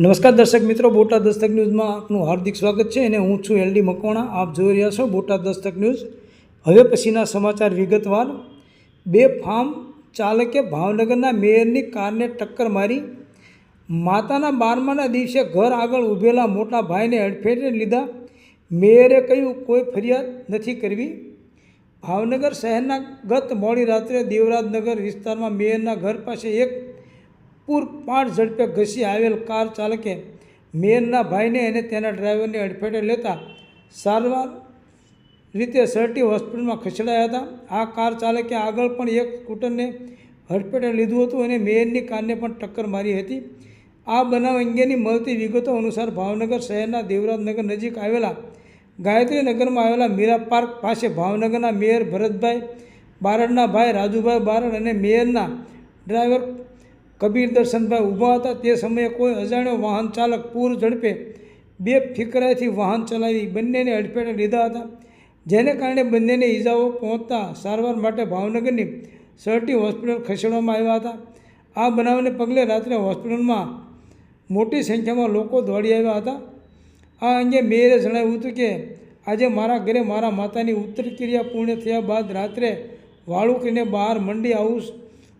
નમસ્કાર દર્શક મિત્રો, બોટાદ દસ્તક ન્યૂઝમાં આપનું હાર્દિક સ્વાગત છે અને હું છું એલડી મકવાણા. આપ જોઈ રહ્યા છો બોટાદ દસ્તક ન્યૂઝ. હવે પછીના સમાચાર વિગતવાર. બે ફાર્મ ચાલકે ભાવનગરના મેયરની કારને ટક્કર મારી. માતાના 12માના દિવસે ઘર આગળ ઊભેલા મોટા ભાઈને અડફેટે લીધા. મેયરે કહ્યું કોઈ ફરિયાદ નથી કરવી. ભાવનગર શહેરના ગત મોડી રાત્રે દેવરાજનગર વિસ્તારમાં મેયરના ઘર પાસે એક પૂરપાટ ઝડપે ઘસી આવેલ કાર ચાલકે મેયરના ભાઈને અને તેના ડ્રાઈવરને અડફેટે લેતા સારવાર રીતે સરટી હોસ્પિટલમાં ખસેડાયા હતા. આ કાર ચાલકે આગળ પણ એક સ્કૂટરને અડફેટે લીધું હતું અને મેયરની કારને પણ ટક્કર મારી હતી. આ બનાવ અંગેની મળતી વિગતો અનુસાર ભાવનગર શહેરના દેવરાજનગર નજીક આવેલા ગાયત્રીનગરમાં આવેલા મીરા પાર્ક પાસે ભાવનગરના મેયર ભરતભાઈ બારડના ભાઈ રાજુભાઈ બારડ અને મેયરના ડ્રાઈવર કબીર દર્શનભાઈ ઊભા હતા. તે સમયે કોઈ અજાણ્યો વાહન ચાલક પૂર ઝડપે બેફિકરાઈથી વાહન ચલાવી બંનેને અડફેટે લીધા હતા, જેને કારણે બંનેને ઈજાઓ પહોંચતા સારવાર માટે ભાવનગરની સરટી હોસ્પિટલ ખસેડવામાં આવ્યા હતા. આ બનાવને પગલે રાત્રે હોસ્પિટલમાં મોટી સંખ્યામાં લોકો દોડી આવ્યા હતા. આ અંગે મેયરે જણાવ્યું હતું કે આજે મારા ઘરે મારા માતાની ઉત્તર ક્રિયા પૂર્ણ થયા બાદ રાત્રે વાળું કરીને બહાર મંડી હાઉસ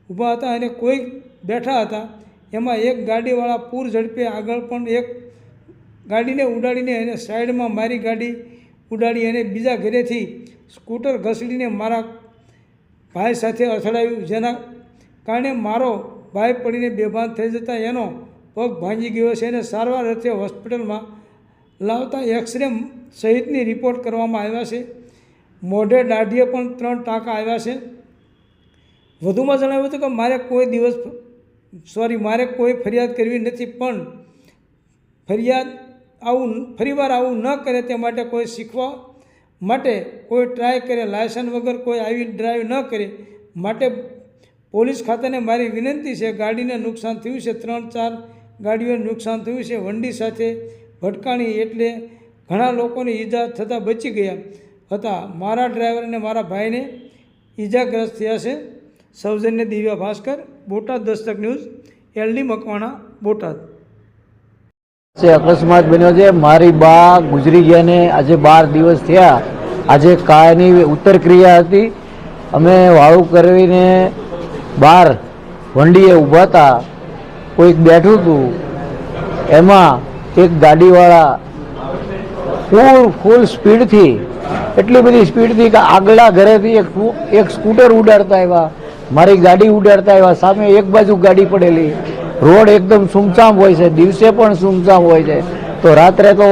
ઊભા હતા અને કોઈ બેઠા હતા. એમાં એક ગાડીવાળા પૂર ઝડપે આગળ પણ એક ગાડીને ઉડાડીને અને સાઈડમાં મારી ગાડી ઉડાડી અને બીજા ઘરેથી સ્કૂટર ઘસડીને મારા ભાઈ સાથે અથડાયું, જેના કારણે મારો ભાઈ પડીને બેભાન થઈ જતા એનો પગ ભાંગી ગયો છે અને સારવાર અર્થે હોસ્પિટલમાં લાવતા એક્સરે સહિતની રિપોર્ટ કરવામાં આવ્યા છે. મોઢે દાઢીએ પણ 3 ટાંકા આવ્યા છે. વધુમાં જણાવ્યું હતું કે મારે કોઈ ફરિયાદ કરવી નથી, પણ ફરીવાર આવું ન કરે તે માટે કોઈ શીખવા માટે કોઈ ટ્રાય કરે, લાયસન્સ વગર કોઈ આવી ડ્રાઈવ ન કરે માટે પોલીસ ખાતાને મારી વિનંતી છે. ગાડીને નુકસાન થયું છે, 3-4 ગાડીઓને નુકસાન થયું છે. વંડી સાથે ભટકાણી એટલે ઘણા લોકોને ઈજા થતાં બચી ગયા હતા. મારા ડ્રાઈવર અને મારા ભાઈને ઈજાગ્રસ્ત થયા છે. સૌજન્ય દિવ્યા ભાસ્કર, બોટાદ દસ્તક ન્યૂઝ, એલડી મકવાણા, બોટાદ. અકસ્માત બન્યો છે. મારી બા ગુજરી ગયા ને આજે 12 દિવસ થયા. આજે કાયની ઉત્તર ક્રિયા હતી. અમે વાળું કરીને બહાર વંડીએ ઊભા હતા. કોઈક બેઠું હતું. એમાં એક ગાડીવાળા ફૂલ સ્પીડથી, એટલી બધી સ્પીડથી કે આગલા ઘરેથી એક સ્કૂટર ઉડાડતા આવ્યા, મારી ગાડી ઉડાડતા આવ્યા. સામે એક બાજુ ગાડી પડેલી. રોડ એકદમ સુમસામ હોય છે, દિવસે પણ સુમસામ હોય છે, તો રાત્રે તો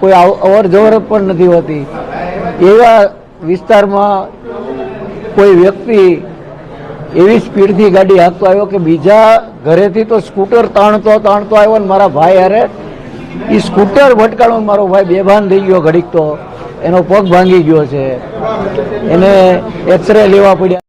કોઈ અવર જવર પણ નથી હોતી. એવા વિસ્તારમાં કોઈ વ્યક્તિ એવી સ્પીડથી ગાડી હાંકતો આવ્યો કે બીજા ઘરેથી તો સ્કૂટર તાણતો આવ્યો ને મારા ભાઈ હારે એ સ્કૂટર ભટકાણો. મારો ભાઈ બેભાન થઈ ગયો. ઘડીક તો એનો પગ ભાંગી ગયો છે, એને એક્સરે લેવા પડ્યા.